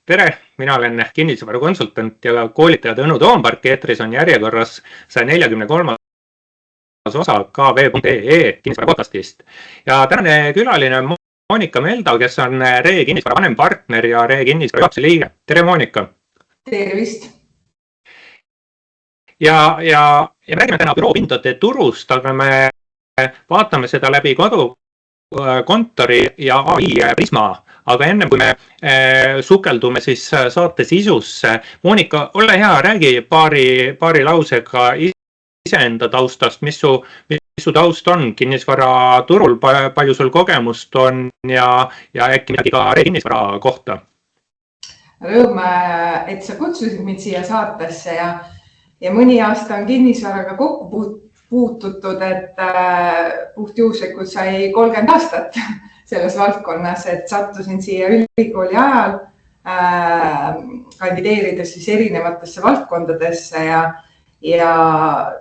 Tere, mina olen kinnisvara konsultant ja koolitaja Tõnu Toompark. Eetris on järjekorras 143. osa kv.ee kinnisvara podcastist. Ja tänane külaline on Monika Melda, kes on Ree kinnisvara vanempartner ja Ree kinnisvara juhatuse liige. Tere, Monika! Tervist! Ja räägime täna büroopindade turust, aga me vaatame seda läbi kodukontori ja AI prisma. Aga ennem kui me sukeldume siis saate sisusse, Monika, ole hea, räägi paari lausega iseenda taustast, mis su taust on kinnisvara turul, palju sul kogemust on ja äkki midagi ka Ree kinnisvara kohta. Rõõm, et sa kutsusid mind siia saatesse ja mõni aasta on kinnisvaraga kokku puututud, et puhtjuhuslikult sai 30 aastat selles valdkonnas, et sattusin siia ülikooli ajal kandideerides siis erinevatesse valdkondadesse ja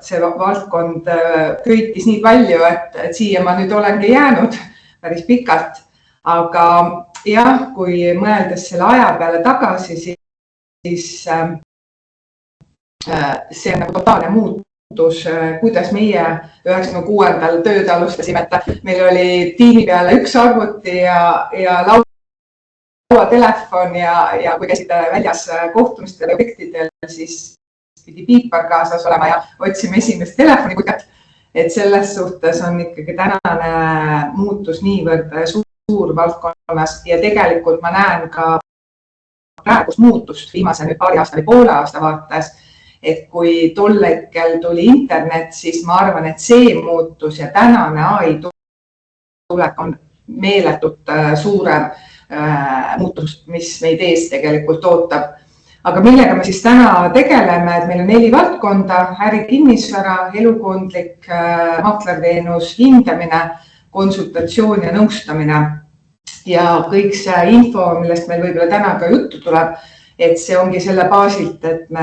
see valdkond köitis nii palju, et siia ma nüüd olengi jäänud päris pikalt. Aga jah, kui mõeldes selle aja peale tagasi, siis see on nagu totaalne muutus, kuidas meie 96. tööd alustasime, et meil oli tiimi peale üks arvuti ja lauatelefon ja kui käisid väljas kohtumistel ja objektidel, siis pidi piipar kaasas olema ja otsime esimest telefonikutjat. Et selles suhtes on ikkagi tänane muutus niivõrd suur valdkonnas ja tegelikult ma näen ka praegust muutust viimase nüüd paari aasta või poole aasta vaates, et kui tol hetkel tuli internet, siis ma arvan, et see muutus ja tänane AI tulek on meeletult suurem muutus, mis meid ees tegelikult ootab. Aga millega me siis täna tegeleme, et meil on 4 valdkonda, äri kinnisvara, elukondlik, maaklerteenus, hindamine, konsultatsioon ja nõustamine. Ja kõik see info, millest meil võib-olla täna ka juttu tuleb, et see ongi selle baasilt, et me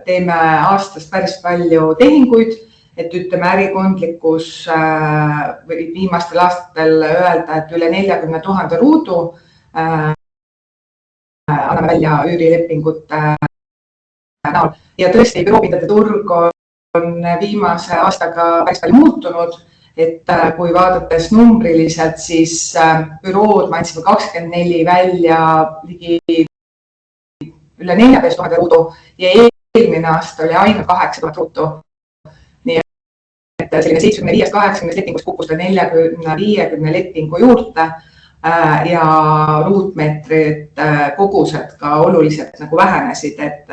teeme aastas päris palju tehinguid, et ütleme ärikondlikus või viimastel aastatel öelda, et üle 40 000 ruudu anname välja üürilepingute näol. Ja tõesti, büroopindade turg on viimase aastaga päris palju muutunud, et kui vaadates numbriliselt, siis bürood me andsime 24 välja ligi üle 14 000 ruudu ja eelmine aasta oli ainult 8000 ruutu. Nii et selline 75-80 lepingust kukkus 40-50 lepingu juurde ja ruutmeetrid kogused ka oluliselt nagu vähenesid, et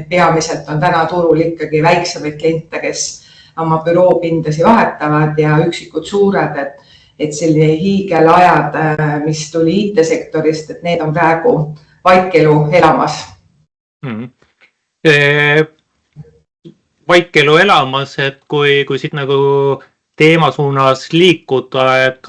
peamiselt on täna turul ikkagi väiksemaid kliente, kes oma büroopindasi vahetavad ja üksikud suured, et selline hiigelajad, mis tuli IT-sektorist, et need on praegu vaikelu elamas. Vaikelu elamas, et kui siit nagu teema suunas liikuda, et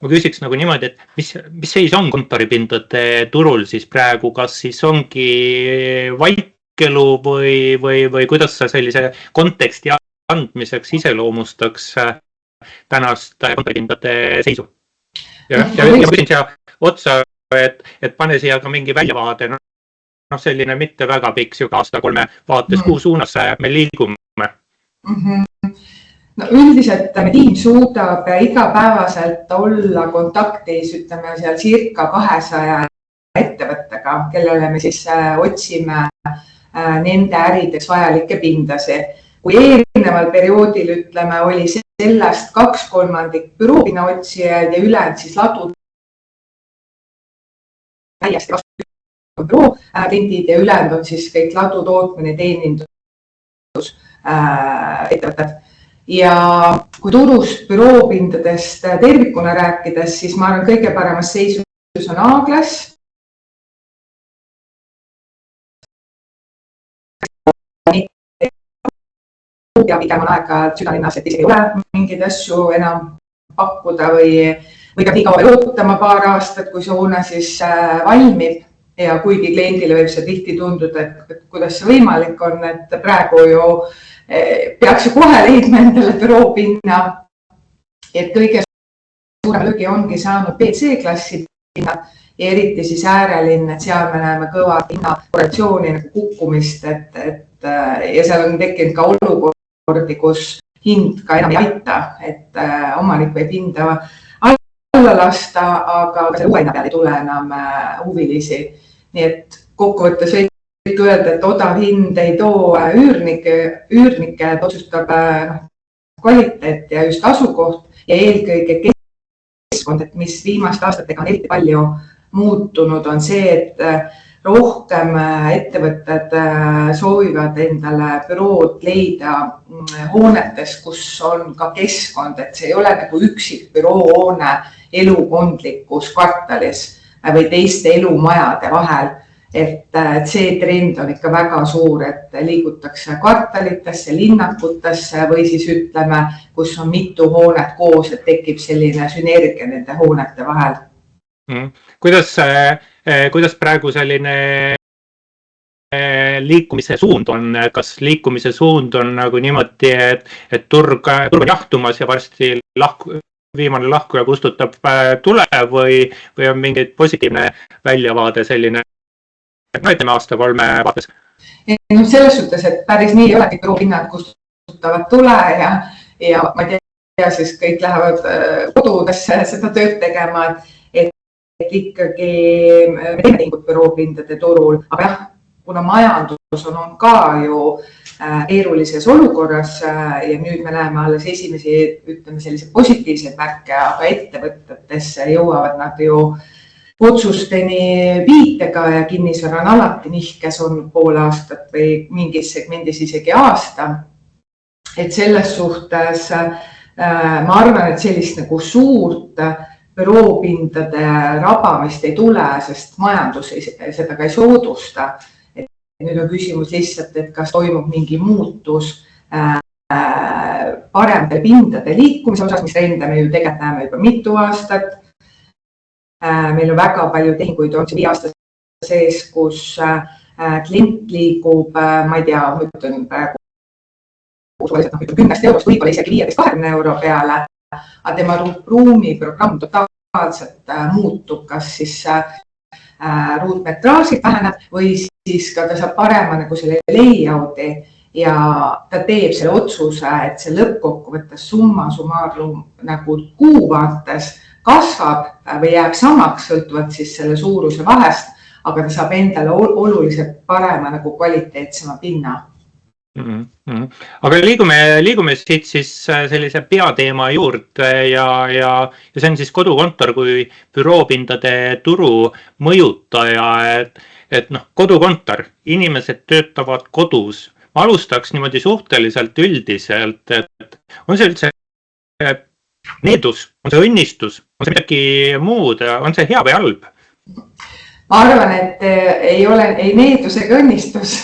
ma küsiks nagu niimoodi, et mis seis on kontoripindade turul siis praegu, kas siis ongi vaikelu või kuidas sa sellise konteksti andmiseks iseloomustaks tänast kontoripindade seisu? Ja ma küsin siia otsa, et pane siia ka mingi väljavaade, selline mitte väga pikk aasta 3 vaates, kuhu suunas me liigume. No üldiselt me tiim suudab igapäevaselt olla kontaktis, ütleme seal circa 200 ettevõttega, kellele me siis otsime nende ärideks vajalikke pindasi. Kui eelneval perioodil, ütleme, oli sellest 2/3 büroopinna otsijaid ja ülejäänud siis ladu täiesti vastu büroo kliendid ja ülejäänud on siis kõik ladu tootmine, teenindus ettevõtted. Ja kui turust büroopindadest tervikuna rääkides, siis ma arvan kõige paremas seisus on A-klass. Ja pigem on aega südalinnas, et isegi ei ole mingeid asju enam pakkuda või ka nii kaua ootama paar aastat, kui see hoone siis valmib. Ja kuigi kliendile võib see tihti tunduda, et kuidas see võimalik on, et praegu ju peaks ju kohe leidma endale büroopinna, et kõige suurem löögi ongi saanud BC-klassi pinna ja eriti siis äärelinn, et seal me näeme kõva hinnakorrektsiooni nagu kukkumist, ja seal on tekkinud ka olukordi, kus hind ka enam ei aita, et omanik võib hinda alla lasta, aga selle uue hinna peale ei tule enam huvilisi. Nii et kokkuvõttes võib öelda, et odav hind ei too üürnikke, et otsustab kvaliteet ja just asukoht ja eelkõige keskkond, et mis viimaste aastatega on eriti palju muutunud, on see, et rohkem ettevõtted soovivad endale bürood leida hoonetes, kus on ka keskkond, et see ei ole nagu üksik büroohoone elukondlikus kvartalis või teiste elumajade vahel. Et see trend on ikka väga suur, et liigutakse kvartalitesse, linnakutesse või siis ütleme, kus on mitu hoonet koos, et tekib selline sünergia nende hoonete vahel. Kuidas praegu selline liikumise suund on? Kas liikumise suund on nagu niimoodi, et turg on jahtumas ja varsti viimane lahkuja kustutab tule või on mingid positiivne väljavaade selline? Ütleme aasta 3 vaates. Selles suhtes, et päris nii ei ole, et büroohinnad kustutavad tule ja ma ei tea, siis kõik lähevad kodudesse seda tööd tegema, et ikkagi me teeme tingut büroohindade turul, aga jah, kuna majandus on ka ju keerulises olukorras ja nüüd me näeme alles esimesi, ütleme selliseid positiivseid märke, aga ettevõtetesse jõuavad nad ju otsusteni viitega ja kinnisvara on alati nihkes olnud pool aastat või mingis segmendis isegi aasta. Et selles suhtes ma arvan, et sellist nagu suurt büroopindade rabamist ei tule, sest majandus seda ka ei soodusta. Et nüüd on küsimus lihtsalt, et kas toimub mingi muutus paremate pindade liikumise osas, mis rende me ju tegelikult näeme juba mitu aastat. Meil on väga palju tehinguid on 5 aasta sees, kus klient liigub, ma ei tea, ütlen praegu 10 eurost, võib-olla isegi 15-20 euro peale, aga tema ruumiprogramm totaalselt muutub, kas siis ruutmetraažid väheneb või siis ka ta saab parema nagu selle layouti ja ta teeb selle otsuse, et see lõppkokkuvõttes summa summarum nagu kuu vaates kasvab või jääb samaks, sõltuvalt siis selle suuruse vahest, aga ta saab endale oluliselt parema nagu kvaliteetsema pinna. Aga liigume siit siis sellise peateema juurde ja see on siis kodukontor kui büroopindade turu mõjutaja, et kodukontor, inimesed töötavad kodus. Ma alustaks niimoodi suhteliselt üldiselt, et on see üldse needus, on see õnnistus, on see midagi muud, on see hea või halb? Ma arvan, et ei ole ei needus ega õnnistus,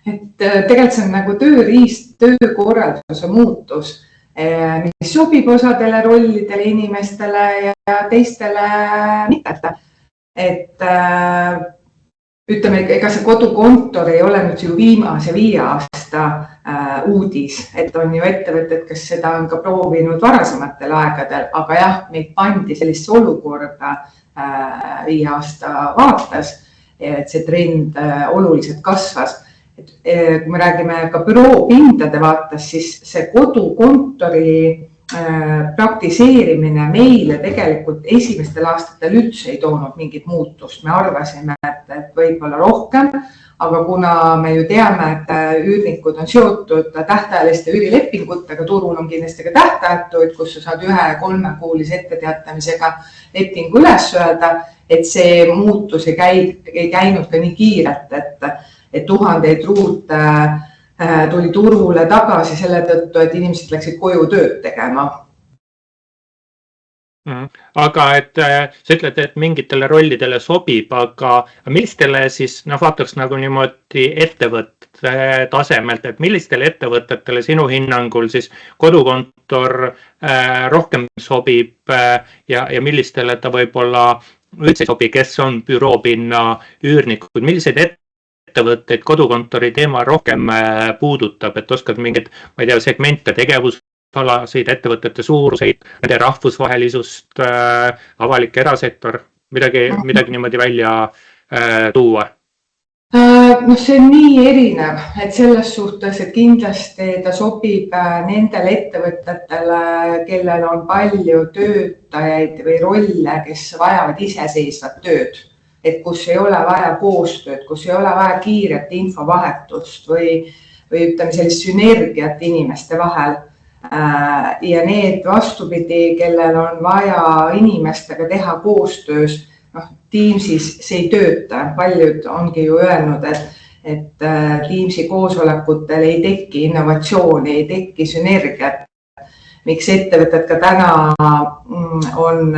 et tegelikult see on nagu tööriist, töökorralduse muutus, mis sobib osadele rollidele, inimestele ja teistele mitmete. Et ütleme, ega see kodukontor ei ole nüüd ju viimase 5 aasta uudis, et on ju ettevõtted, kes seda on ka proovinud varasematel aegadel, aga jah, meid pandi sellist olukorda 5 aasta vaates, et see trend oluliselt kasvas. Kui me räägime ka büroopindade vaates, siis see kodukontori praktiseerimine meile tegelikult esimestel aastatel üldse ei toonud mingit muutust. Me arvasime, et võib-olla rohkem, aga kuna me ju teame, et üürnikud on seotud tähtajaliste üürilepingutega, turul on kindlasti ka tähtajatuid, kus sa saad 1-3 kuulise etteteatamisega lepingu üles öelda, et see muutus ei käinud ka nii kiirelt, et tuhandeid ruute tuli turule tagasi selle tõttu, et inimesed läksid koju tööd tegema. Aga et sa ütled, et mingitele rollidele sobib, aga millistele siis, vaataks nagu niimoodi ettevõtte tasemelt, et millistele ettevõtetele sinu hinnangul siis kodukontor rohkem sobib ja millistele ta võib-olla üldse ei sobi, kes on büroopinna üürnikud, milliseid ettevõtteid kodukontori teema rohkem puudutab, et oskad mingid, ma ei tea, segmente, tegevusalasid, ettevõtete suuruseid, nende rahvusvahelisust, avalik erasektor, midagi niimoodi välja tuua? No see on nii erinev, et selles suhtes, et kindlasti ta sobib nendele ettevõtetele, kellel on palju töötajaid või rolle, kes vajavad iseseisvat tööd, et kus ei ole vaja koostööd, kus ei ole vaja kiiret infovahetust või ütleme sellist sünergiat inimeste vahel. Ja need vastupidi, kellel on vaja inimestega teha koostöös, Teamsis see ei tööta. Paljud ongi ju öelnud, et Teamsi koosolekutel ei teki innovatsiooni, ei teki sünergiat. Miks ettevõtted ka täna on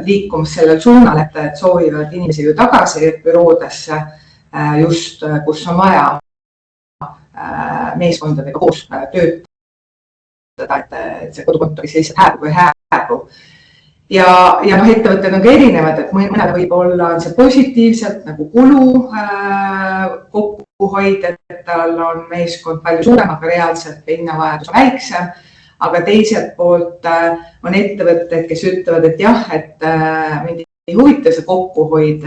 liikumas sellel suunal, et soovivad inimesi ju tagasi büroodesse, just kus on vaja meeskondadega koos töötada, et see kodukontoris lihtsalt hääbub või hääbub. Ja ettevõtted on ka erinevad, et mõned võib-olla on see positiivselt nagu kulu kokkuhoid, et tal on meeskond palju suurem, aga reaalselt hinnavajadus on väiksem. Aga teiselt poolt on ettevõtted, kes ütlevad, et jah, et mind ei huvita see kokkuhoid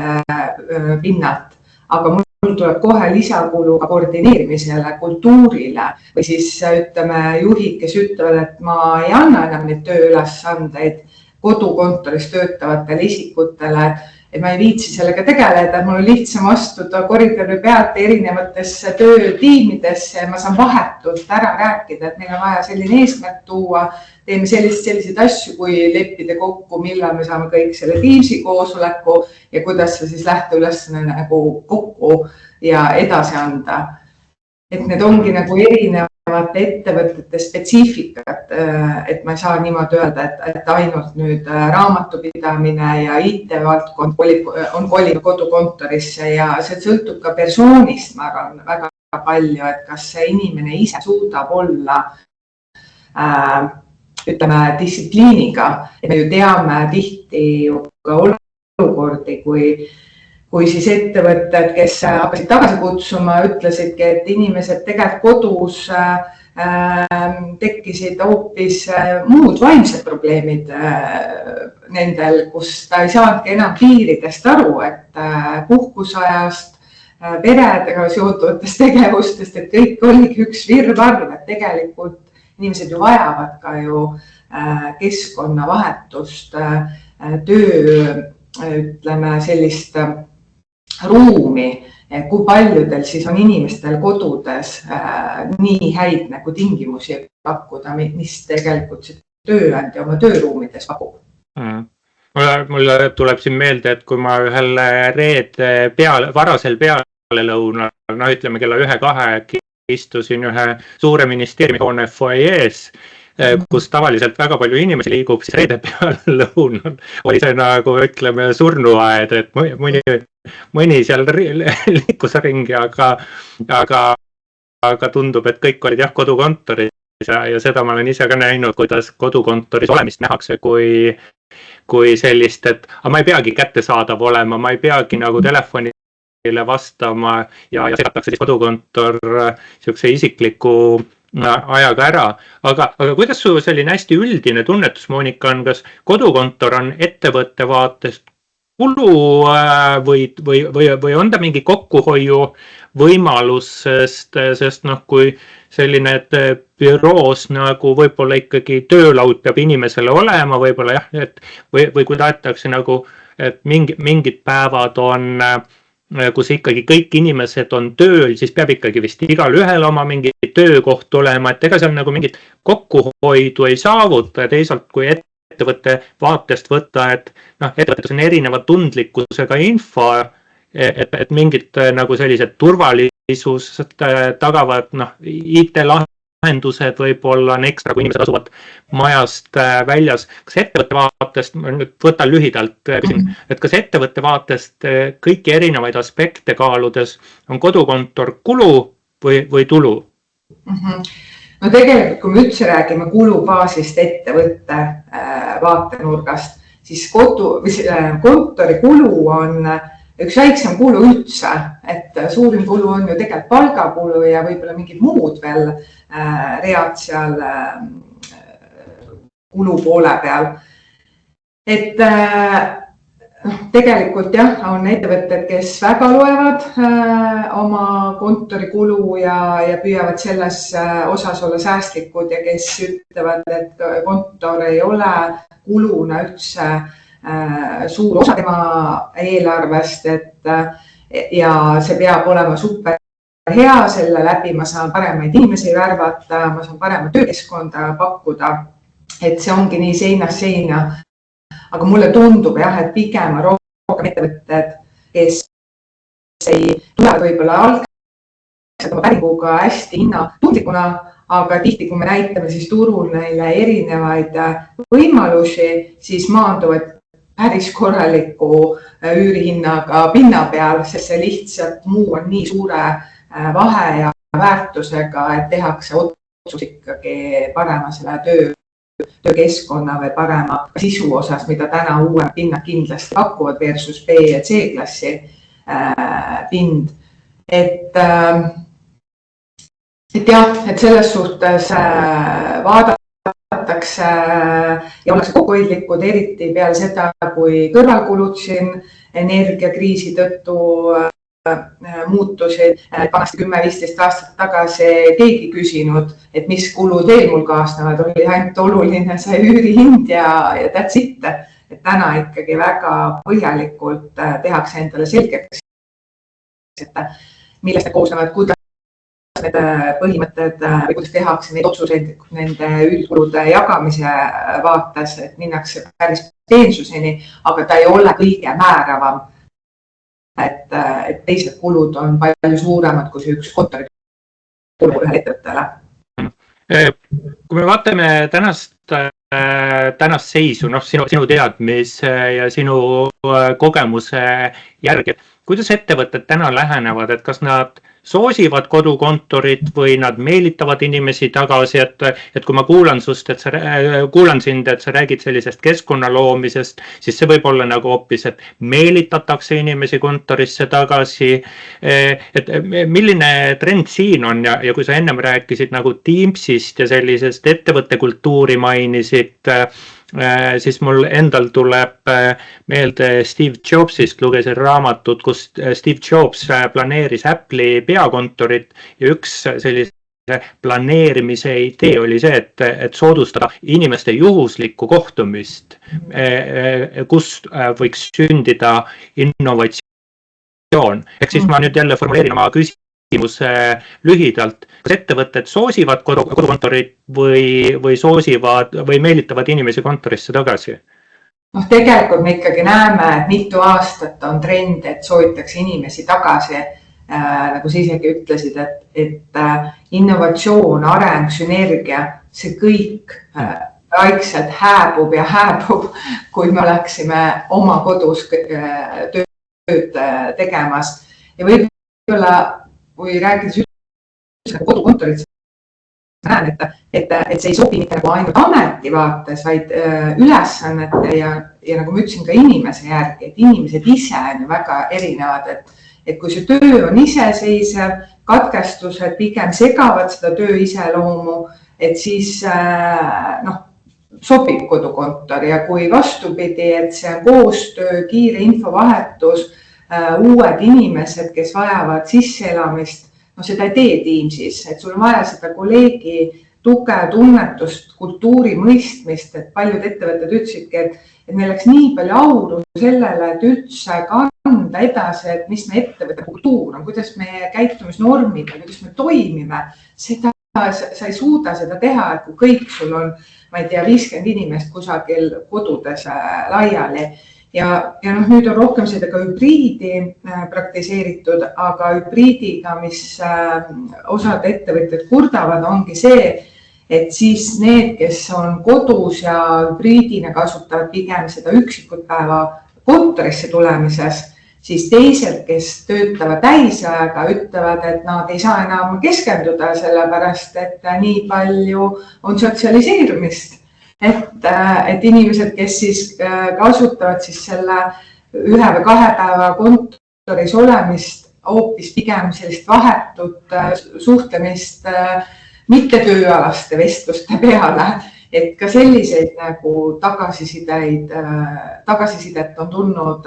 pinnalt, aga mul tuleb kohe lisakulu koordineerimisele, kultuurile või siis ütleme juhid, kes ütlevad, et ma ei anna enam neid tööülesandeid kodukontoris töötavatele isikutele, et ma ei viitsi sellega tegeleda, mul on lihtsam astuda koridori pealt erinevatesse töötiimidesse ja ma saan vahetult ära rääkida, et meil on vaja selline eesmärk tuua, teeme selliseid asju, kui leppida kokku, millal me saame kõik selle Teamsi koosoleku ja kuidas see siis lähteülesanne nagu kokku ja edasi anda. Et need ongi nagu erinevate ettevõtete spetsiifikat, et ma ei saa niimoodi öelda, et ainult nüüd raamatupidamine ja IT-valdkond on kolinud kodukontorisse ja see sõltub ka persoonist, ma arvan väga palju, et kas see inimene ise suudab olla ütleme distsipliiniga, et me ju teame tihti ju ka olukordi, kui siis ettevõtted, kes hakkasid tagasi kutsuma, ütlesidki, et inimesed tegelikult kodus tekkisid hoopis muud vaimsed probleemid nendel, kus ta ei saanudki enam piiridest aru, et puhkusajast, peredega seotuvatest tegevustest, et kõik oligi üks virvarr, et tegelikult inimesed ju vajavad ka ju keskkonnavahetust, töö, ütleme sellist ruumi, kui paljudel siis on inimestel kodudes nii häid nagu tingimusi pakkuda, mis tegelikult see tööandja oma tööruumides pakub. Mulle tuleb siin meelde, et kui ma ühel varasel pealelõunal, ütleme kella 1-2 istusin ühe suure ministeeriumihoone foajees, kus tavaliselt väga palju inimesi liigub, siis reede pealelõunal oli see nagu ütleme surnuaed, et mõni seal liikus ringi, aga tundub, et kõik olid jah kodukontoris ja seda ma olen ise ka näinud, kuidas kodukontoris olemist nähakse kui sellist, et ma ei peagi kättesaadav olema, ma ei peagi nagu telefonile vastama ja segatakse siis kodukontor siukse isikliku ajaga ära, aga kuidas su selline hästi üldine tunnetus, Monika, on, kas kodukontor on ettevõtte vaatest kulu või on ta mingi kokkuhoiu võimalus, sest kui selline, et büroos nagu võib-olla ikkagi töölaud peab inimesele olema, võib-olla jah, või kui tahetakse nagu, et mingid päevad on kus ikkagi kõik inimesed on tööl, siis peab ikkagi vist igal ühel oma mingi töökoht olema, et ega seal nagu mingit kokkuhoidu ei saavuta ja teisalt kui ettevõtte vaatest võtta, et ettevõttes on erineva tundlikkusega info, et mingid nagu sellised turvalisused tagavad IT-lahendused võib-olla on ekstra, kui inimesed asuvad majast väljas. Kas ettevõtte vaatest, ma nüüd võtan lühidalt, et kas ettevõtte vaatest kõiki erinevaid aspekte kaaludes on kodukontor kulu või tulu? No tegelikult, kui me üldse räägime kulubaasist ettevõtte vaatenurgast, siis kontori kulu on üks väiksem kulu üldse, et suurim kulu on ju tegelikult palgakulu ja võib-olla mingid muud veel read seal kulu poole peal. Et tegelikult jah, on ettevõtted, kes väga loevad oma kontorikulu ja püüavad selles osas olla säästlikud ja kes ütlevad, et kontor ei ole kuluna üldse suur osa tema eelarvest, ja see peab olema super hea, selle läbi ma saan paremaid inimesi värvata, ma saan paremat töökeskkonda pakkuda, et see ongi nii seinast seina. Aga mulle tundub jah, et pigem rohkem ettevõtted, kes ei tulevad võib-olla algselt oma päringuga hästi hinnatundlikuna, aga tihti, kui me näitame siis turul neile erinevaid võimalusi, siis maanduvad päris korraliku üürihinnaga pinna peal, sest see lihtsalt muu on nii suure vahe ja väärtusega, et tehakse otsus ikkagi parema selle töökeskkonna või parema sisu osas, mida täna uued pinnad kindlasti pakuvad versus B ja C-klassi pind. Et jah, et selles suhtes vaadatakse ja ollakse kokkuhoidlikud, eriti peale seda, kui kõrvalkulud siin energiakriisi tõttu muutusid. Vanasti 10-15 aastat tagasi keegi küsinud, et mis kulud veel mul kaasnevad, oli ainult oluline see üürihind ja that's it. Et täna ikkagi väga põhjalikult tehakse endale selgeks, et millest need koosnevad, kuidas need põhimõtted või kuidas tehakse neid otsuseid nende üldkulude jagamise vaates, et minnakse päris teensuseni, aga ta ei ole kõige määravam. Et teised kulud on palju suuremad kui see üks kontori kulu ühele ettevõttele. Kui me vaatame tänast seisu, sinu teadmise ja sinu kogemuse järgi, kuidas ettevõtted täna lähenevad, et kas nad soosivad kodukontorit või nad meelitavad inimesi tagasi, et kui ma kuulan sind, et sa räägid sellisest keskkonna loomisest, siis see võib olla nagu hoopis, et meelitatakse inimesi kontorisse tagasi. Et milline trend siin on ja kui sa ennem rääkisid nagu Teamsist ja sellisest ettevõtte kultuuri mainisid, siis mul endal tuleb meelde Steve Jobsist, lugesin raamatut, kus Steve Jobs planeeris Apple'i peakontorit ja üks sellise planeerimise idee oli see, et soodustada inimeste juhuslikku kohtumist, kus võiks sündida innovatsioon. Ehk siis ma nüüd jälle formuleerin oma küsimuse lühidalt, kas ettevõtted soosivad kodukontorit või soosivad või meelitavad inimesi kontorisse tagasi? Tegelikult me ikkagi näeme, et mitu aastat on trend, et soovitakse inimesi tagasi, nagu sa isegi ütlesid, et innovatsioon, areng, sünergia, see kõik vaikselt hääbub ja hääbub, kui me oleksime oma kodus tööd tegemas. Ja võib-olla kui rääkides kodukontorit, ma näen, et see ei sobi mitte nagu ainult ameti vaates, vaid ülesannete ja nagu ma ütlesin ka inimese järgi, et inimesed ise on ju väga erinevad, et kui see töö on iseseisev, katkestused pigem segavad seda töö iseloomu, et siis sobib kodukontor ja kui vastupidi, et see on koostöö, kiire infovahetus, uued inimesed, kes vajavad sisseelamist, seda ei tee Teamsis, et sul on vaja seda kolleegi tuge, tunnetust, kultuuri mõistmist, et paljud ettevõtted ütlesidki, et meil läks nii palju auru sellele, et üldse kanda edasi, et mis me ettevõtte kultuur on, kuidas meie käitumisnormid ja kuidas me toimime, seda sa ei suuda seda teha, et kui kõik sul on, ma ei tea, 50 inimest kusagil kodudes laiali. Ja nüüd on rohkem seda ka hübriidi praktiseeritud, aga hübriidiga, mis osad ettevõtted kurdavad, ongi see, et siis need, kes on kodus ja hübriidina kasutavad pigem seda üksikut päeva kontorisse tulemises, siis teised, kes töötavad täisajaga, ütlevad, et nad ei saa enam keskenduda sellepärast, et nii palju on sotsialiseerumist. Et inimesed, kes siis kasutavad siis selle 1 või 2 päeva kontoris olemist, hoopis pigem sellist vahetut suhtlemist mitte tööalaste vestluste peale et ka selliseid nagu tagasisidet on tulnud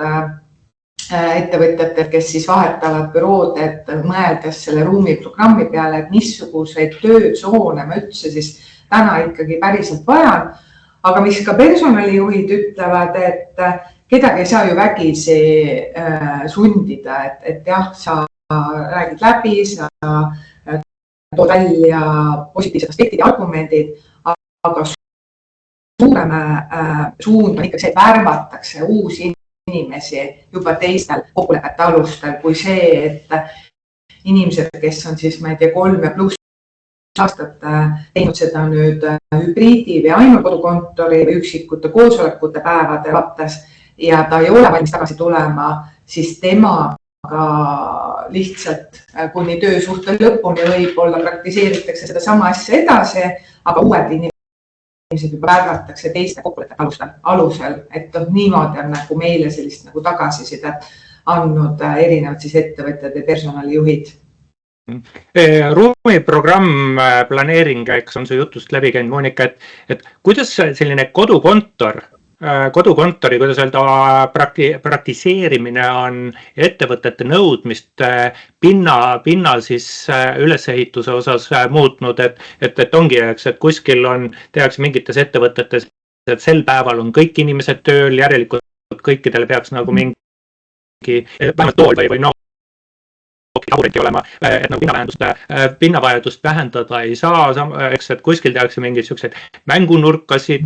ettevõtjatelt, kes siis vahetavad bürood, et mõeldes selle ruumiprogrammi peale, et missuguseid töötsoone ma üldse siis täna ikkagi päriselt vajan. Aga mis ka personalijuhid ütlevad, et kedagi ei saa ju vägisi sundida, et jah, sa räägid läbi, sa tood välja positiivsed aspektid ja argumendid, aga suurem suund on ikkagi see, et värvatakse uusi inimesi juba teistel kokkulepete alustel kui see, et inimesed, kes on siis, ma ei tea, 3+ aastat teinud seda nüüd hübriidi või ainult kodukontori või üksikute koosolekute päevade vaates ja ta ei ole valmis tagasi tulema, siis temaga lihtsalt kuni töösuhte lõpuni võib-olla praktiseeritakse seda sama asja edasi, aga uued inimesed juba värvatakse teiste kokkulepete alusel, et niimoodi on nagu meile sellist nagu tagasisidet andnud erinevad siis ettevõtjad ja personalijuhid. Ruumiprogramm planeering, eks on su jutust läbi käinud, Monika, et kuidas selline kodukontori, kuidas öelda, praktiseerimine on ettevõtete nõudmist pinnal siis ülesehituse osas muutnud, et ongi, eks, et kuskil tehakse mingites ettevõtetes, et sel päeval on kõik inimesed tööl, järelikult kõikidele peaks nagu mingi vähemalt tool või tabureti olema, et nagu pinnavajadust vähendada ei saa, eks, et kuskil tehakse mingeid selliseid mängunurkasid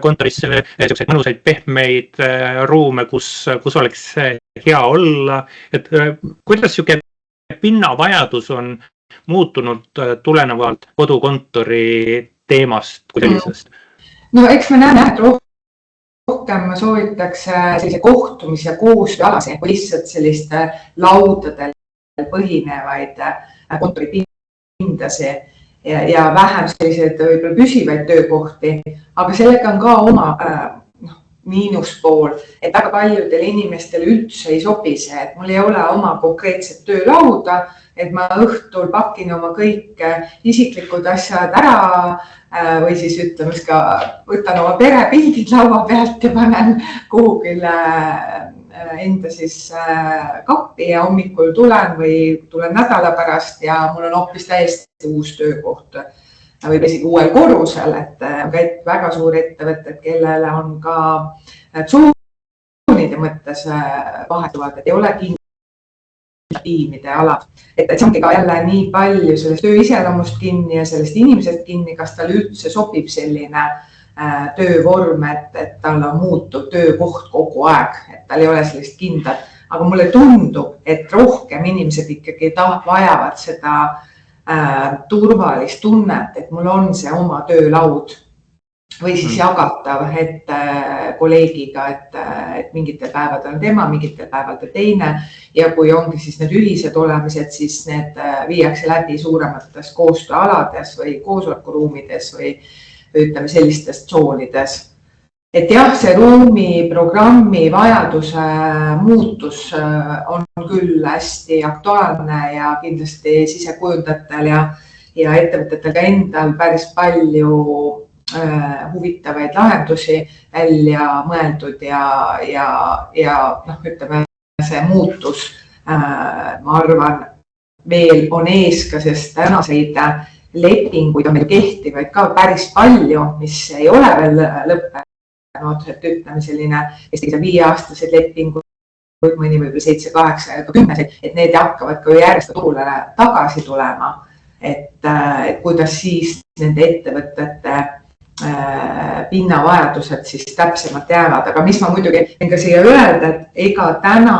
kontorisse, selliseid mõnusaid pehmeid ruume, kus oleks hea olla, et kuidas selline pinnavajadus on muutunud tulenevalt kodukontori teemast kui sellisest? No eks me näeme, et rohkem soovitakse sellise kohtumis- ja koostööalasi kui lihtsalt selliste laudadel põhinevaid kontoripindasi ja vähem selliseid võib-olla püsivaid töökohti, aga sellega on ka oma miinuspool, et väga paljudele inimestele üldse ei sobi see, et mul ei ole oma konkreetset töölauda, et ma õhtul pakin oma kõik isiklikud asjad ära või siis ütleme ka võtan oma perepildid laua pealt ja panen kuhugile enda siis kappi ja hommikul tulen või tulen nädala pärast ja mul on hoopis täiesti uus töökoht või isegi uuel korrusel, et väga suuri ettevõtted, kellele on ka tsoonide mõttes vahetuvad, et ei ole tiimide ala. Et see ongi ka jälle nii palju sellest töö iseloomust kinni ja sellest inimesest kinni, kas tal üldse sobib selline töövorm, et tal on muutuv töökoht kogu aeg, et tal ei ole sellist kindlat. Aga mulle tundub, et rohkem inimesed ikkagi vajavad seda turvalist tunnet, et mul on see oma töölaud või siis jagatav kolleegiga, et mingitel päevadel on tema, mingitel päevadel teine ja kui ongi siis need ühised olemised, siis need viiakse läbi suuremates koostööalades või koosolekuruumides või ütleme sellistes tsoonides. Et jah, see ruumiprogrammi vajaduse muutus on küll hästi aktuaalne ja kindlasti sisekujundajatel ja ettevõtetel ka endal päris palju huvitavaid lahendusi välja mõeldud ja ütleme, see muutus, ma arvan, veel on ees ka, sest tänaseid lepinguid on meil kehtivaid ka päris palju, mis ei ole veel lõppenud, et ütleme selline 5-aastased lepingud, mõni võib-olla 7, 8 ja 10, et need hakkavad ka järjest turule tagasi tulema, et kuidas siis nende ettevõtete pinnavajadused siis täpsemalt jäävad, aga mis ma muidugi võin ka siia öelda, et ega täna,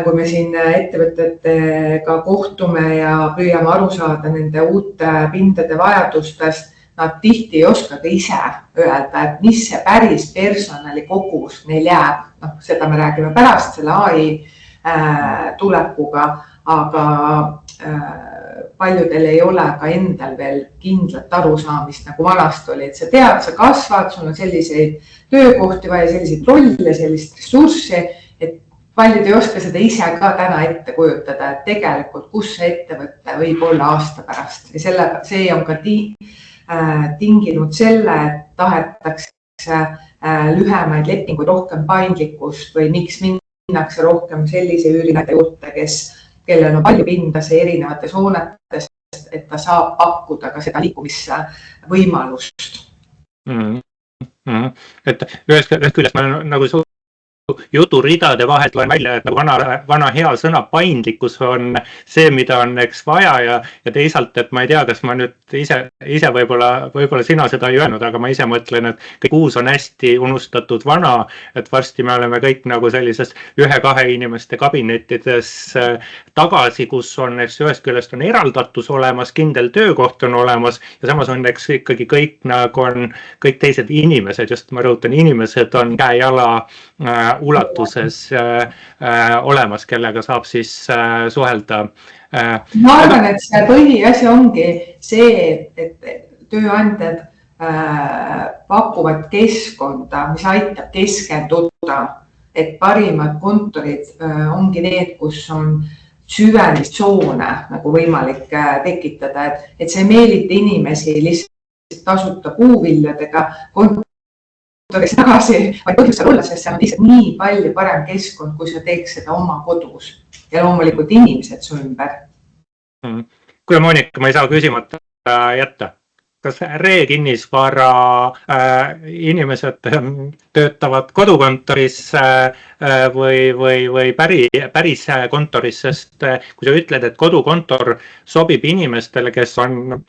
kui me siin ettevõtetega kohtume ja püüame aru saada nende uute pindade vajadustest, nad tihti ei oska ka ise öelda, et mis see päris personali kogus neil jääb. Seda me räägime pärast selle AI tulekuga, aga paljudel ei ole ka endal veel kindlat arusaamist, nagu vanasti oli, et sa tead, sa kasvad, sul on selliseid töökohti vaja, selliseid rolle, sellist ressurssi, et paljud ei oska seda ise ka täna ette kujutada, et tegelikult kus see ettevõte võib olla aasta pärast ja see on ka tinginud selle, et tahetakse lühemaid lepinguid, rohkem paindlikkust või miks minnakse rohkem sellise üürinäide juurde, kellel on palju pindase erinevates hoonetes, et ta saab pakkuda ka seda liikumisvõimalust. Et ühest küljest ma nagu juturidade vahelt loen välja, et vana hea sõna paindlikkus on see, mida on eks vaja ja teisalt, et ma ei tea, kas ma nüüd ise võib-olla sina seda ei öelnud, aga ma ise mõtlen, et kõik uus on hästi unustatud vana, et varsti me oleme kõik nagu sellises 1-2 inimeste kabinettides tagasi, kus on ühest küljest on eraldatus olemas, kindel töökoht on olemas ja samas on eks ikkagi kõik nagu on kõik teised inimesed, just ma rõhutan, inimesed on käe-jala ulatuses olemas, kellega saab siis suhelda. Ma arvan, et see põhiasi ongi see, et tööandjad pakuvad keskkonda, mis aitab keskenduda, et parimad kontorid ongi need, kus on süvelist tsoone nagu võimalik tekitada, et see meelita inimesi lihtsalt tasuta puuviljadega tagasi, vaid põhjusel olla, sest see on lihtsalt nii palju parem keskkond, kui sa teeks seda oma kodus ja loomulikult inimesed su ümber. Kuule Monika, ma ei saa küsimata jätta. Kas kinnisvara inimesed töötavad kodukontoris või päris kontoris, sest kui sa ütled, et kodukontor sobib inimestele, kes on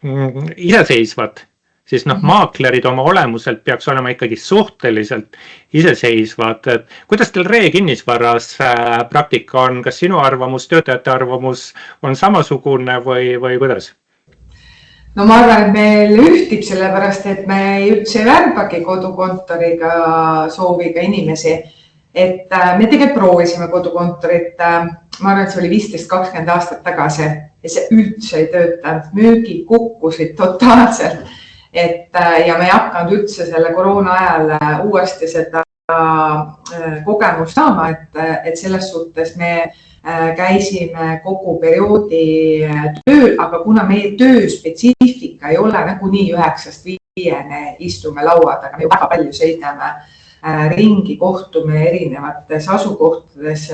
iseseisvad, siis maaklerid oma olemuselt peaks olema ikkagi suhteliselt iseseisvad. Kuidas teil kinnisvaras praktika on? Kas sinu arvamus, töötajate arvamus on samasugune või kuidas? No ma arvan, et meil ühtib sellepärast, et me üldse ei värbagi kodukontoriga sooviga inimesi. Et me tegelikult proovisime kodukontorit, ma arvan, et see oli 15-20 aastat tagasi ja see üldse ei töötanud. Müügid kukkusid totaalselt. Ja me ei hakanud üldse selle koroona ajal uuesti seda kogemust saama, et selles suhtes me käisime kogu perioodi tööl, aga kuna meie töö spetsiifika ei ole nagu nii 9-5 istume laua taga, me väga palju sõidame ringi, kohtume erinevates asukohtades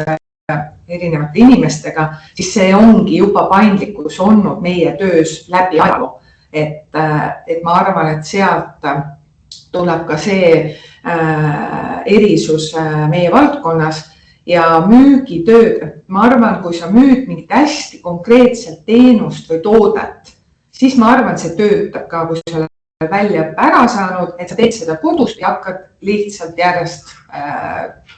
erinevate inimestega, siis see ongi juba paindlikkus olnud meie töös läbi ajaloo. Et ma arvan, et sealt tuleb ka see erisus meie valdkonnas ja müügitööd. Ma arvan, kui sa müüd mingit hästi konkreetselt teenust või toodet, siis ma arvan, see töötab ka, kui sa oled välja ära saanud, et sa teed seda kodust ja hakkad lihtsalt järjest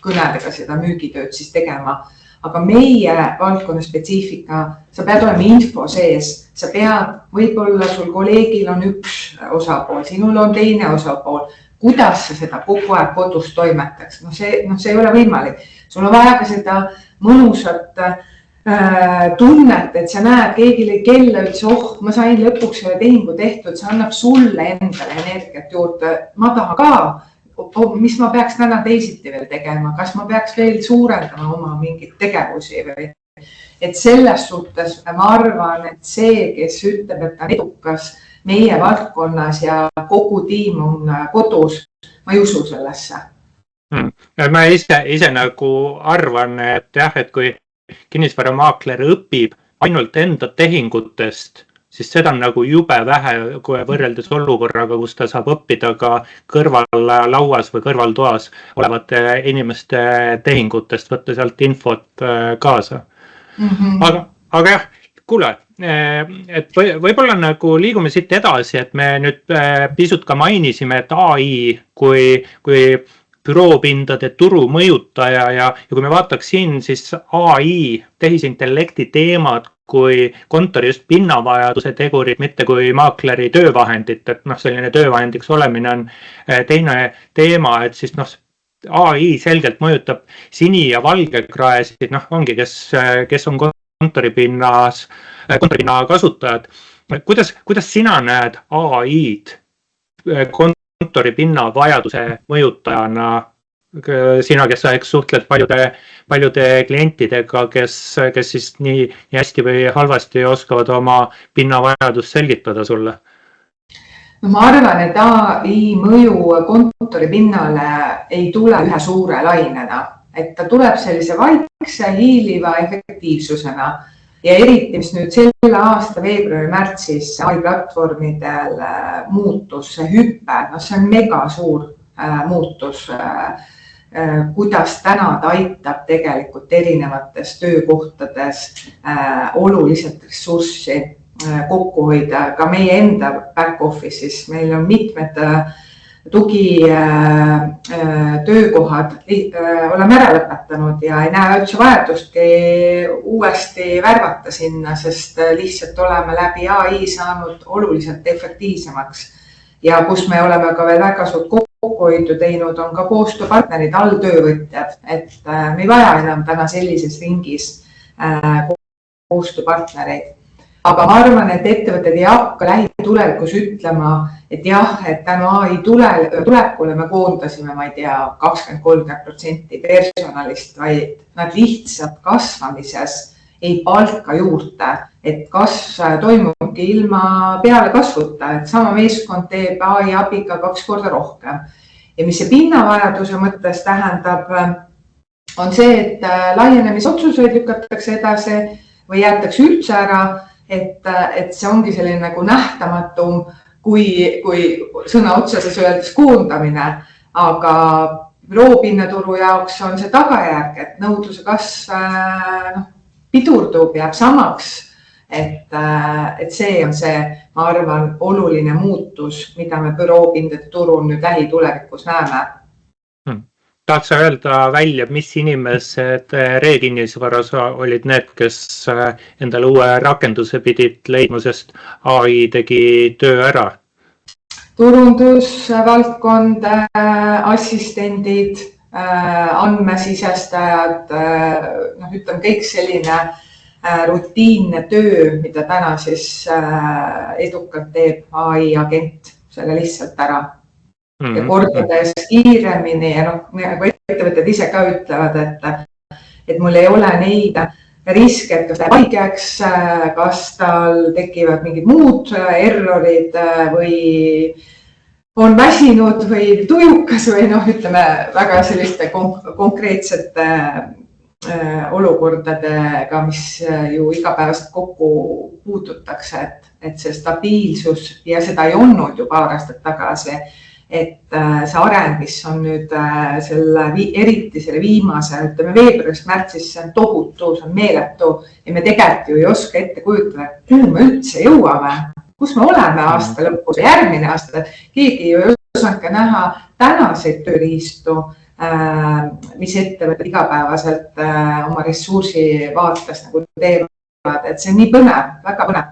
kõnedega seda müügitööd siis tegema. Aga meie valdkonna spetsiifika, sa pead olema info sees, sa pead, võib-olla sul kolleegil on üks osapool, sinul on teine osapool, kuidas sa seda kogu aeg kodus toimetaks. See ei ole võimalik. Sul on vaja ka seda mõnusat tunnet, et sa näed, keegile kella ütles, ma sain lõpuks selle tehingu tehtud, see annab sulle endale energiat juurde. Ma tahan ka, mis ma peaks täna teisiti veel tegema, kas ma peaks veel suurendama oma mingit tegevusi või. Et selles suhtes ma arvan, et see, kes ütleb, et ta on edukas meie valdkonnas ja kogu tiim on kodus, ma ei usu sellesse. Ma ise nagu arvan, et jah, et kui kinnisvaramaakler õpib ainult enda tehingutest, siis seda on nagu jube vähe, kui võrreldes olukorraga, kus ta saab õppida ka kõrvallauas või kõrvaltoas olevate inimeste tehingutest, võtta sealt infot kaasa. Aga jah, kuule, et võib-olla nagu liigume siit edasi, et me nüüd pisut ka mainisime, et AI kui büroopindade turu mõjutaja ja kui me vaataks siin, siis AI, tehisintellekti teemad kui kontori just pinnavajaduse tegurid, mitte kui maakleri töövahendit, et selline töövahendiks olemine on teine teema, et siis AI selgelt mõjutab sini- ja valgekraesid, ongi, kes on kontoripinna kasutajad. Kuidas sina näed AI-d kontoripinna vajaduse mõjutajana? Sina, kes sa suhtled paljude klientidega, kes siis nii hästi või halvasti oskavad oma pinnavajadust selgitada sulle? No ma arvan, et AI mõju kontori pinnale ei tule ühe suure lainena, et ta tuleb sellise vaikse hiiliva efektiivsusena ja eriti, mis nüüd selle aasta veebruari-märtsis AI platvormidel muutus see hüppe, no see on mega suur muutus, kuidas täna ta aitab tegelikult erinevates töökohtades oluliselt ressurssi kokku hoida, ka meie enda back office'is. Meil on mitmed tugi töökohad oleme ära lõpetanud ja ei näe üldse vajadustki uuesti värvata sinna, sest lihtsalt oleme läbi AI saanud oluliselt efektiivsemaks. Ja kus me oleme ka veel väga suurt kokkuhoidu teinud, on ka koostööpartnerid, alltöövõtjad, et me ei vaja enam täna sellises ringis koostööpartnereid. Aga ma arvan, et ettevõtted ei hakka lähitulevikus ütlema, et jah, et tänu AI tulekule me koondasime, ma ei tea, 20-30% personalist, vaid nad lihtsalt kasvamises ei palka juurde, et kasv toimubki ilma peale kasvuta, et sama meeskond teeb AI abiga 2 korda rohkem. Ja mis see pinnavajaduse mõttes tähendab, on see, et laienemisotsuseid lükatakse edasi või jäetakse üldse ära, et see ongi selline nagu nähtamatum, kui sõna otseses öeldes koondamine, aga büroopinnaturu jaoks on see tagajärg, et nõudluse kasv pidurdub, jääb samaks, et see on see, ma arvan, oluline muutus, mida me büroopindade turul nüüd lähitulevikus näeme. Tahad sa öelda välja, mis inimesed Re-kinnisvaras olid need, kes endale uue rakenduse pidid leidma, sest AI tegi töö ära? Turundusvaldkond, assistendid, andmesisestajad, ütleme kõik selline rutiinne töö, mida täna siis edukalt teeb AI agent selle lihtsalt ära. Ja kordades kiiremini ja nagu ettevõtted ise ka ütlevad, et mul ei ole neid riske, et kas läheb haigeks, kas tal tekivad mingid muud errorid või on väsinud või tujukas või ütleme väga selliste konkreetsete olukordadega, mis ju igapäevast kokku puututakse, et see stabiilsus ja seda ei olnud ju paar aastat tagasi, et see areng, mis on nüüd eriti selle viimase, ütleme veebruarist märtsis, see on tohutu, see on meeletu ja me tegelikult ju ei oska ette kujutada, et kuhu me üldse jõuame, kus me oleme aasta lõpus ja järgmine aasta. Keegi ju ei osanud ka näha tänaseid tööriistu, mis ettevõtted igapäevaselt oma ressursi vaates nagu teevad, et see on nii põnev, väga põnev.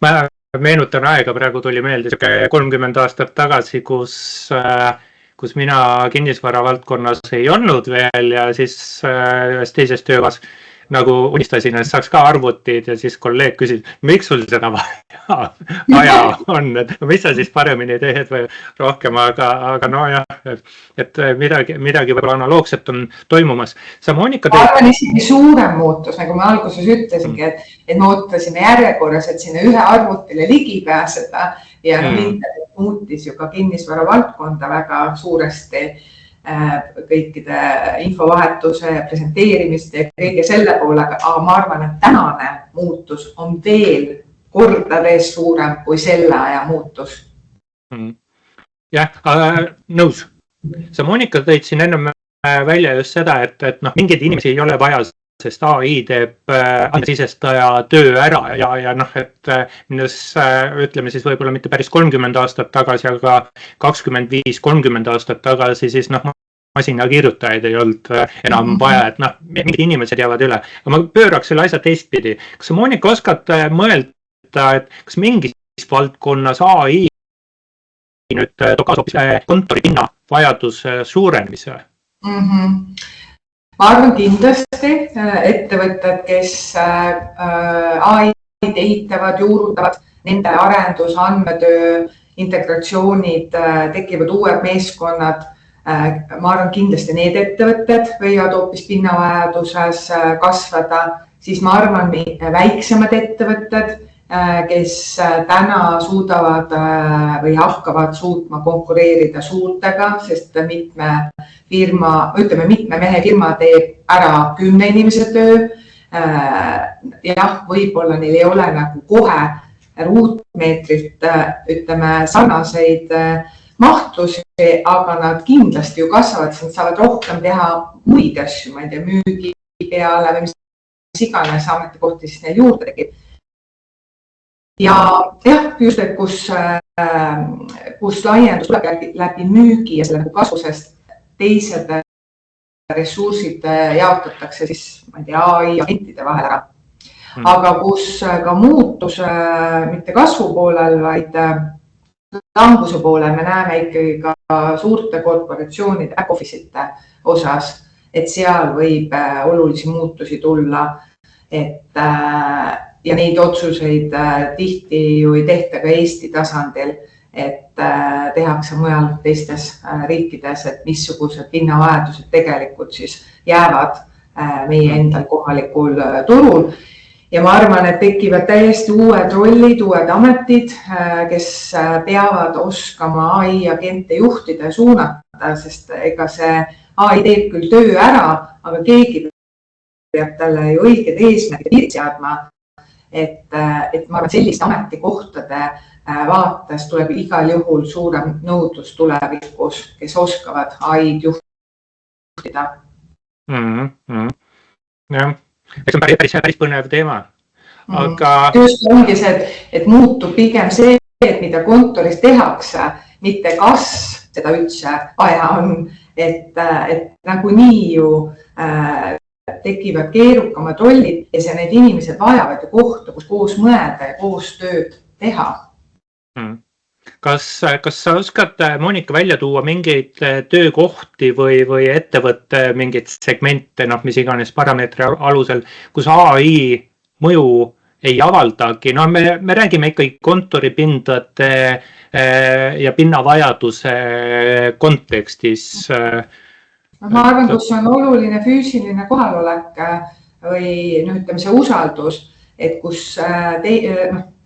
Ma meenutan aega, praegu tuli meelde 30 aastat tagasi, kus mina kinnisvara valdkonnas ei olnud veel ja siis ühes teises töökohas nagu unistasin, et saaks ka arvutid ja siis kolleeg küsis, miks sul seda vaja on, et mis sa siis paremini teed või rohkem, aga nojah, et midagi võib-olla analoogset on toimumas. Sa, Monika, ma arvan isegi suurem muutus, nagu ma alguses ütlesingi, et me ootasime järjekorras, et sinna ühe arvutile ligi pääseda ja internet muutis ju ka kinnisvara valdkonda väga suuresti kõikide infovahetuse ja presenteerimist ja kõige selle poole, aga ma arvan, et tänane muutus on veel kordades suurem kui selle aja muutus. Jah, nõus. Sa, Monika, tõid siin ennem välja just seda, et mingeid inimesi ei ole vaja, sest AI teeb andmesisestaja töö ära ja et minnes ütleme siis võib-olla mitte päris 30 aastat tagasi, aga 25-30 aastat tagasi, siis masina kirjutajaid ei olnud enam vaja, et mingid inimesed jäävad üle. Aga ma pööraks selle asja teistpidi. Kas sa, Monika, oskad mõelda, et kas mingis valdkonnas AI nüüd toob kaasa hoopis kontori pinna vajaduse suurenemise? Ma arvan kindlasti ettevõtted, kes AI-d ehitavad, juurutavad, nende arendus, andmetöö, integratsioonid, tekivad uued meeskonnad. Ma arvan kindlasti need ettevõtted võivad hoopis pinnavajaduses kasvada, siis ma arvan väiksemad ettevõtted, kes täna suudavad või hakkavad suutma konkureerida suurtega, sest mitme mehe firma teeb ära 10 inimese töö. Jah, võib-olla neil ei ole nagu kohe ruutmeetrit, sarnaseid mahtusi, aga nad kindlasti ju kasvavad, nad saavad rohkem teha muid asju, ma ei tea, müügi peale või mis iganes ametikohti siis neil juurde tekib. Ja jah, just, et kus laiendus tuleb läbi müügi ja selle kasvusest teised ressursid jaotatakse siis, ma ei tea, AI agentide vahel ära. Aga kus ka muutus mitte kasvu poolel, vaid languse poolel me näeme ikkagi ka suurte korporatsioonide back-office'ite osas, et seal võib olulisi muutusi tulla, ja neid otsuseid tihti ju ei tehta ka Eesti tasandil, et tehakse mujal teistes riikides, et missugused pinnavajadused tegelikult siis jäävad meie endal kohalikul turul. Ja ma arvan, et tekivad täiesti uued rollid, uued ametid, kes peavad oskama AI agente juhtida ja suunata, sest ega see AI teeb küll töö ära, aga keegi peab talle ju õiged eesmärgid seadma. Et ma arvan, selliste ametikohtade vaates tuleb igal juhul suurem nõudlus tulevikus, kes oskavad AI-d juhtida. Jah. See on päris põnev teema. Aga... Just ongi see, et muutub pigem see, et mida kontoris tehakse, mitte kas seda üldse vaja on, et nagunii ju tekivad keerukamad rollid ja see need inimesed vajavad ju kohta, kus koos mõelda ja koos tööd teha. Kas sa oskad, Monika, välja tuua mingeid töökohti või ettevõtte mingeid segmente, mis iganes parameetri alusel, kus AI mõju ei avaldagi? Me räägime ikkagi kontoripindade ja pinnavajaduse kontekstis. Ma arvan, kus on oluline füüsiline kohalolek või see usaldus, et kus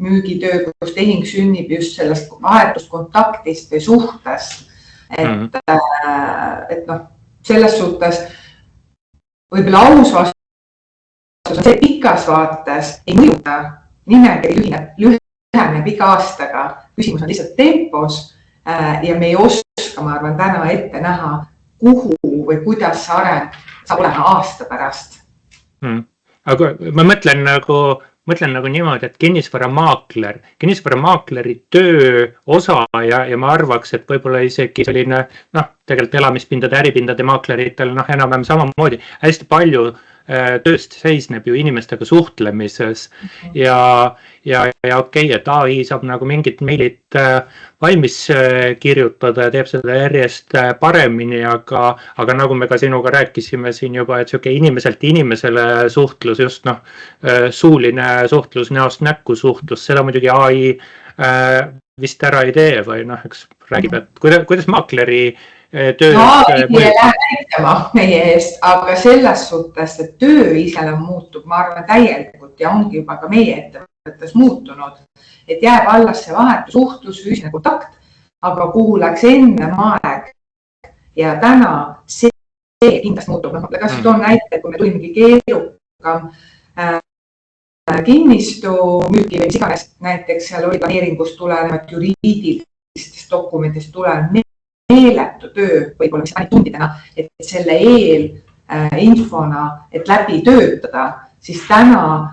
müügitöö, kus tehing sünnib just sellest vahetust kontaktist või suhtest. Et selles suhtes võib-olla aus vastus on see pikas vaates ei mõjuta, nimekiri lüheneb iga aastaga. Küsimus on lihtsalt tempos ja me ei oska, ma arvan, täna ette näha, kuhu või kuidas see areng saab olema aasta pärast. Aga ma mõtlen nagu niimoodi, et kinnisvaramaakleri töö osa ja ma arvaks, et võib-olla isegi selline, tegelikult elamispindade, äripindade maakleritel enam-vähem samamoodi hästi palju tööst seisneb ju inimestega suhtlemises ja okei, et AI saab nagu mingit meilit valmis kirjutada ja teeb seda järjest paremini, aga nagu me ka sinuga rääkisime siin juba, et selline inimeselt inimesele suhtlus, just suuline suhtlus, näost näkku suhtlus, seda muidugi AI vist ära ei tee või eks räägib, et kuidas maakleri töö... AI ei lähe näitama meie eest, aga selles suhtes, et töö iseloom muutub, ma arvan täielikult ja ongi juba ka meie ettevõttes muutunud, et jääb alles see vahetu suhtlus, füüsiline kontakt, aga kuhu läks enne aeg ja täna see kindlasti muutub. Kas toon näite, kui me tulimegi keerukam kinnistu müügi või mis iganes, näiteks seal oli planeeringust tulenevad juriidilistest dokumentidest tulenevad meeletu töö, võib-olla mis ainult tundidena, et selle infona, et läbi töötada, siis täna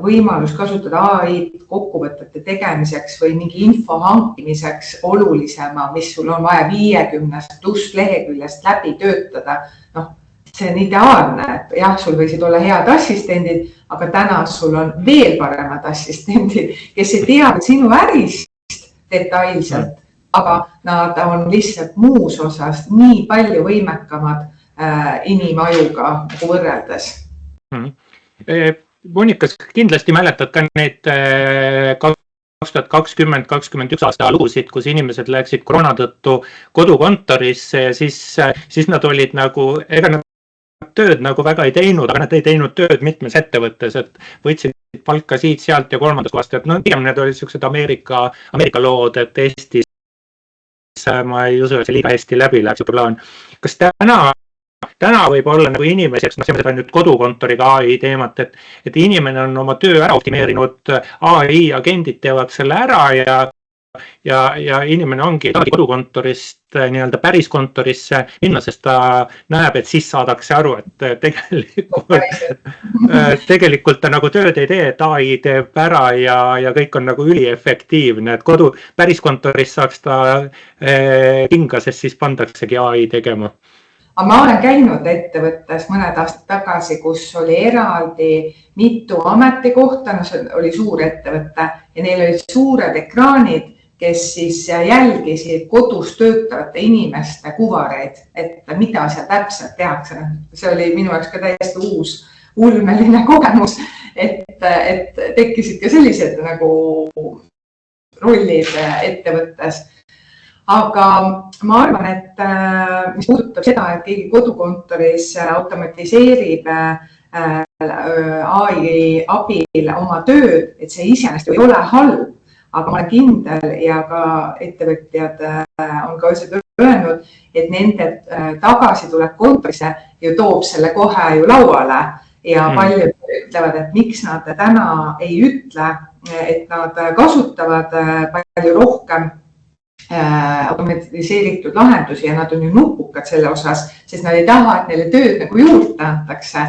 võimalus kasutada AI kokkuvõtete tegemiseks või mingi info hankimiseks olulisema, mis sul on vaja 50 pluss leheküljest läbi töötada. See on ideaalne, et jah, sul võisid olla head assistendid, aga täna sul on veel paremad assistendid, kes ei tea sinu ärist detailselt, aga nad on lihtsalt muus osas nii palju võimekamad inimajuga võrreldes. Monika, kindlasti mäletad ka need 2020-2021 aasta lugusid, kus inimesed läksid koroona tõttu kodukontorisse ja siis nad olid ega nad tööd väga ei teinud, aga nad ei teinud tööd mitmes ettevõttes, et võtsid palka siit-sealt ja kolmandast kohast, et no pigem need olid sellised Ameerika lood, et Eestis ma ei usu, et see liiga hästi läbi läheb, see plaan. Kas täna võib olla nagu inimeseks, see on nüüd kodukontoriga AI teemat, et inimene on oma töö ära optimeerinud, AI agendid teevad selle ära ja inimene ongi kodukontorist nii-öelda päris kontorisse minna, sest ta näeb, et siis saadakse aru, et tegelikult ta nagu tööd ei tee, et AI teeb ära ja kõik on nagu üliefektiivne, et päris kontoris saaks ta pinga, sest siis pandaksegi AI tegema. Aga ma olen käinud ettevõttes mõned aastad tagasi, kus oli eraldi mitu ametikohta, no see oli suur ettevõte ja neil olid suured ekraanid, kes siis jälgisid kodus töötavate inimeste kuvareid, et mida seal täpselt tehakse. See oli minu jaoks ka täiesti uus ulmeline kogemus, et tekkisid ka sellised nagu rollid ettevõttes. Aga ma arvan, et mis puudutab seda, et keegi kodukontoris automatiseerib AI abil oma tööd, et see iseenesest ei ole halb, aga ma olen kindel ja ka ettevõtjad on ka öelnud, et nende tagasitulek kontorisse ju toob selle kohe ju lauale ja paljud ütlevad, et miks nad täna ei ütle, et nad kasutavad palju rohkem automatiseeritud lahendusi ja nad on ju nupukad selle osas, sest nad ei taha, et neile tööd nagu juurde antakse,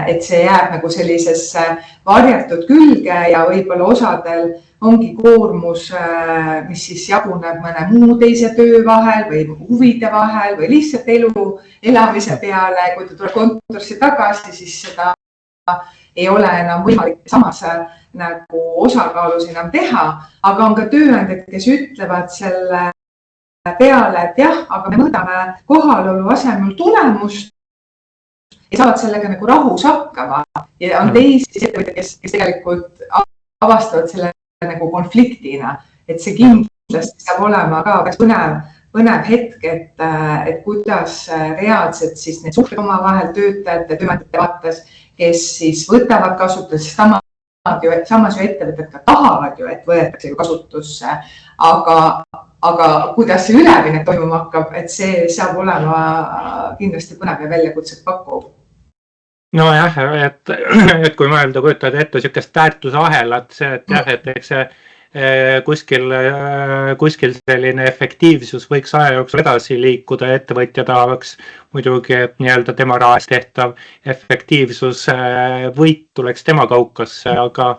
et see jääb nagu sellisesse varjatud külge ja võib-olla osadel ongi koormus, mis siis jaguneb mõne muu teise töö vahel või huvide vahel või lihtsalt elamise peale. Kui ta tuleb kontorisse tagasi, siis seda ei ole enam võimalik samas nagu osakaalus enam teha, aga on ka tööandjad, kes ütlevad selle peale, et jah, aga me mõõdame kohalolu asemel tulemust ja saavad sellega nagu rahus hakkama. Ja on teisi ettevõtjaid, kes tegelikult avastavad selle nagu konfliktina, et see kindlasti saab olema ka põnev hetk, et kuidas reaalselt siis need suhted oma vahel töötajate, tööandjate vaates, kes siis võtavad kasutusse, samas ju ettevõtted ka tahavad ju, et võetakse ju kasutusse, aga kuidas see üleminek toimuma hakkab, et see saab olema kindlasti põnev ja väljakutset pakkuv. No jah, et kui mõelda, kujutad ette sellist väärtusahelat, et jah, et eks see kuskil selline efektiivsus võiks aja jooksul edasi liikuda ja ettevõtja tahaks muidugi, et nii-öelda tema rahast tehtav efektiivsus võit tuleks tema kaukasse, aga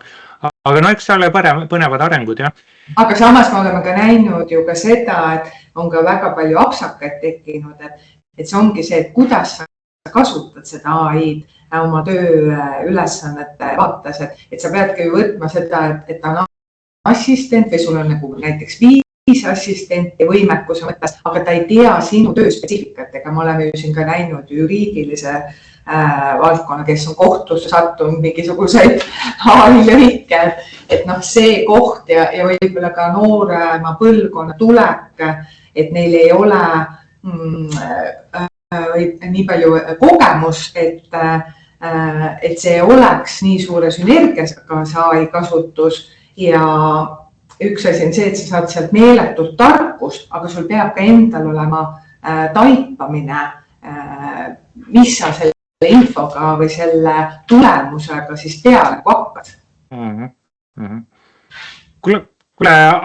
no eks see ole põnevad arengud, jah. Aga samas me oleme ka näinud ju ka seda, et on ka väga palju apsakaid tekkinud, et see ongi see, et kuidas sa kasutad seda AI-d oma töö ülesannete vaates, et sa peadki ju võtma seda, et ta on assistent või sul on nagu näiteks 5 assistenti võimekuse mõttes, aga ta ei tea sinu töö spetsiifikat, ega me oleme ju siin ka näinud juriidilise valdkonna, kes on kohtusse sattunud mingisuguseid AI-lõike, et noh, see koht ja võib-olla ka noorema põlvkonna tulek, et neil ei ole nii palju kogemust, et see oleks nii suure sünergiaga see AI kasutus. Ja üks asi on see, et sa saad sealt meeletult tarkust, aga sul peab ka endal olema taipamine, mis sa selle infoga või selle tulemusega siis peale hakkad. Kuule,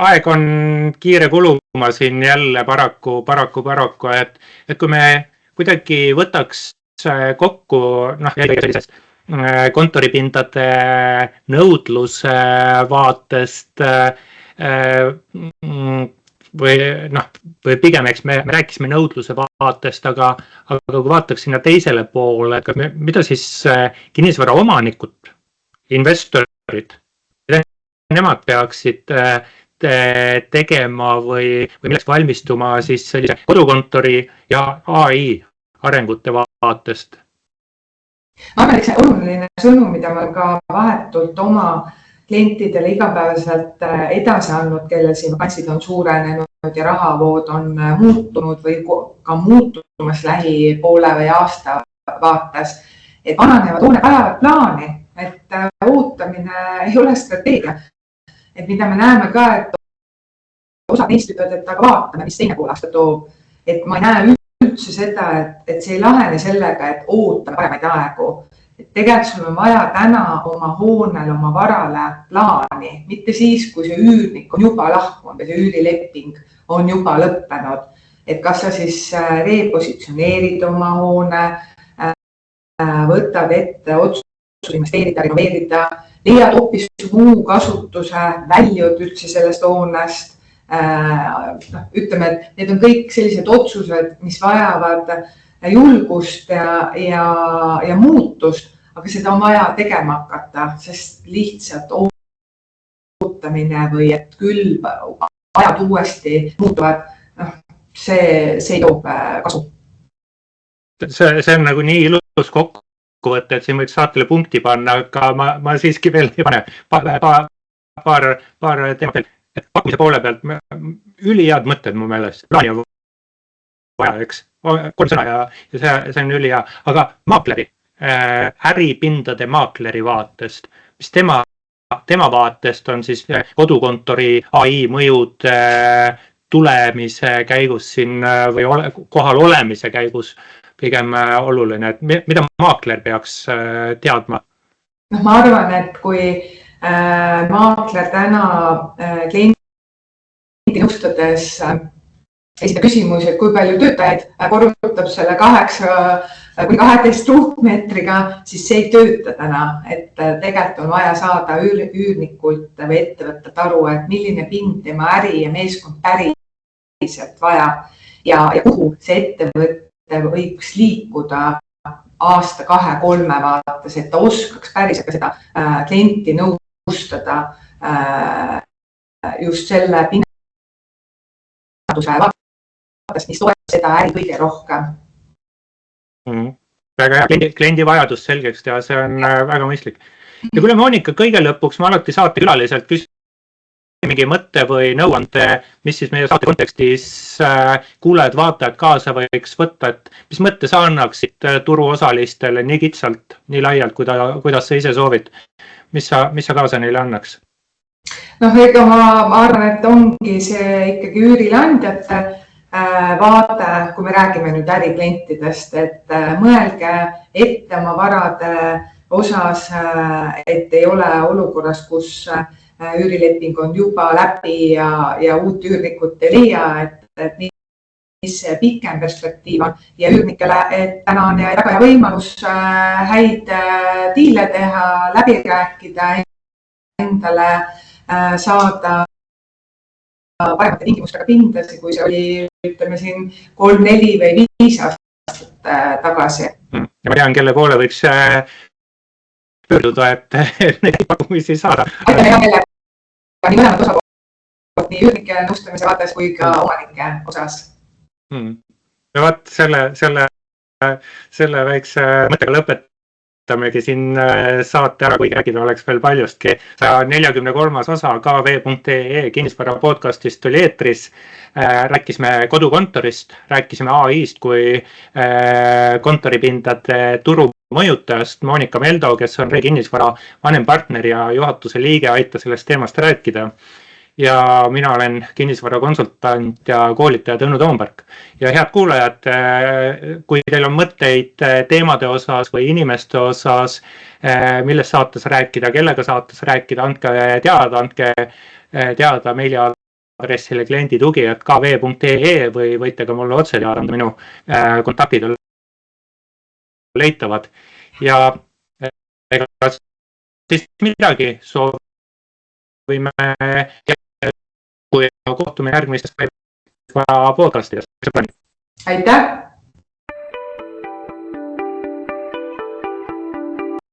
aeg on kiire kuluma siin jälle paraku, et kui me kuidagi võtaks kokku, sellisest kontoripindade nõudluse vaatest või pigem, eks me rääkisime nõudluse vaatest, aga kui vaataks sinna teisele poole, mida siis kinnisvara omanikud, investorid, nemad peaksid tegema või milleks valmistuma siis sellise kodukontori ja AI arengute vaatest? Ma arvan, et see oluline sõnum, mida ma olen ka vahetult oma klientidele igapäevaselt edasi andnud, kelle siin vakantsid on suurenenud ja rahavood on muutunud või ka muutumas lähipoole või aasta vaates, et vananevad hooned vajavad plaani, et kasutamine ei ole strateegia. Et mida me näeme ka, et osad neist ütlevad, et aga vaatame, mis teine pool aasta toob. Et ma ei näe üldse seda, et see ei lahene sellega, et ootame paremaid aegu. Et tegelikult sul on vaja täna oma hoonele, oma varale plaani, mitte siis, kui see üürnik on juba lahkunud ja see üürileping on juba lõppenud. Et kas sa siis repositsioneerid oma hoone, võtad ette otsus investeerida, renoveerida, leiad hoopis muu kasutuse, väljud üldse sellest hoonest. Ütleme, et need on kõik sellised otsused, mis vajavad julgust ja muutust, aga seda on vaja tegema hakata, sest lihtsalt ootamine või et küll ajad uuesti muutuvad, see ei toob kasu. See on nagu nii ilus kokkuvõte, et siin võiks saatele punkti panna, aga ma siiski veel ei pane paar teema veel. Et pakkumise poole pealt ülihead mõtted mu meelest. Plaani on vaja, eks? 3 sõna ja see on ülihea. Aga maakleri, äripindade maakleri vaatest, mis tema vaatest on siis kodukontori AI mõjud tulemise käigus siin või kohal olemise käigus pigem oluline, et mida maakler peaks teadma? Ma arvan, et kui maakler täna kliendi nõustades esitab küsimusi, et kui palju töötajaid korrutab selle 8-12 ruutmeetriga, siis see ei tööta täna. Et tegelikult on vaja saada üürnikult või ettevõttet aru, et milline pind tema äri ja meeskond päriselt vajab ja kuhu see ettevõte võiks liikuda aasta, 2-3 vaates, et ta oskaks päriselt ka seda klienti nõustada just selle pinnaduse vaates, mis toetab seda äri kõige rohkem. Väga hea, kliendi vajadus selgeks teha, see on väga mõistlik. Ja kui Monika kõige lõpuks, ma alati saate külaliselt küsin mingi mõtte või nõuande, mis siis meie saate kontekstis kuulajad, vaatajad kaasa võiks võtta, et mis mõtte sa annaksid turuosalistele nii kitsalt, nii laialt, kuidas sa ise soovid? Mis sa kaasa neile annaks? Ega ma arvan, et ongi see ikkagi üürilandjate vaade, kui me räägime nüüd äriklientidest, et mõelge ette oma varade osas, et ei ole olukorras, kus üürileping on juba läbi ja uut üürnikut ei leia, et mis pikem perspektiiv on ja üürnikele, et täna on väga hea võimalus häid diile teha, läbi rääkida, endale saada paremate tingimustega pindasi, kui see oli, ütleme siin 3, 4 või 5 aastat tagasi. Ja ma tean, kelle poole võiks pöörduda, et neid pakkumisi saada. Aitame hea kelle nii mõlemad osapooled, nii üürnike nõustamise vaates kui ka omanike osas. Ja vaat selle väikse mõttega lõpetamegi siin saate ära, kuigi räägida oleks veel paljustki. 143. osa kv.ee kinnisvara podcastist oli eetris. Rääkisime kodukontorist, rääkisime AI-st kui kontoripindade turu mõjutajast. Monika Meldo, kes on kinnisvara vanempartner ja juhatuse liige, aitas sellest teemast rääkida. Ja mina olen kinnisvara konsultant ja koolitaja Tõnu Toomberg. Ja head kuulajad, kui teil on mõtteid teemade osas või inimeste osas, millest saates rääkida, kellega saates rääkida, andke teada meiliaadressile klienditugi@kv.ee või võite ka mulle otse teada anda, minu kontaktid on leitavad. Ja ega siis midagi soovime kui kohtume järgmistes podcastidest. Aitäh!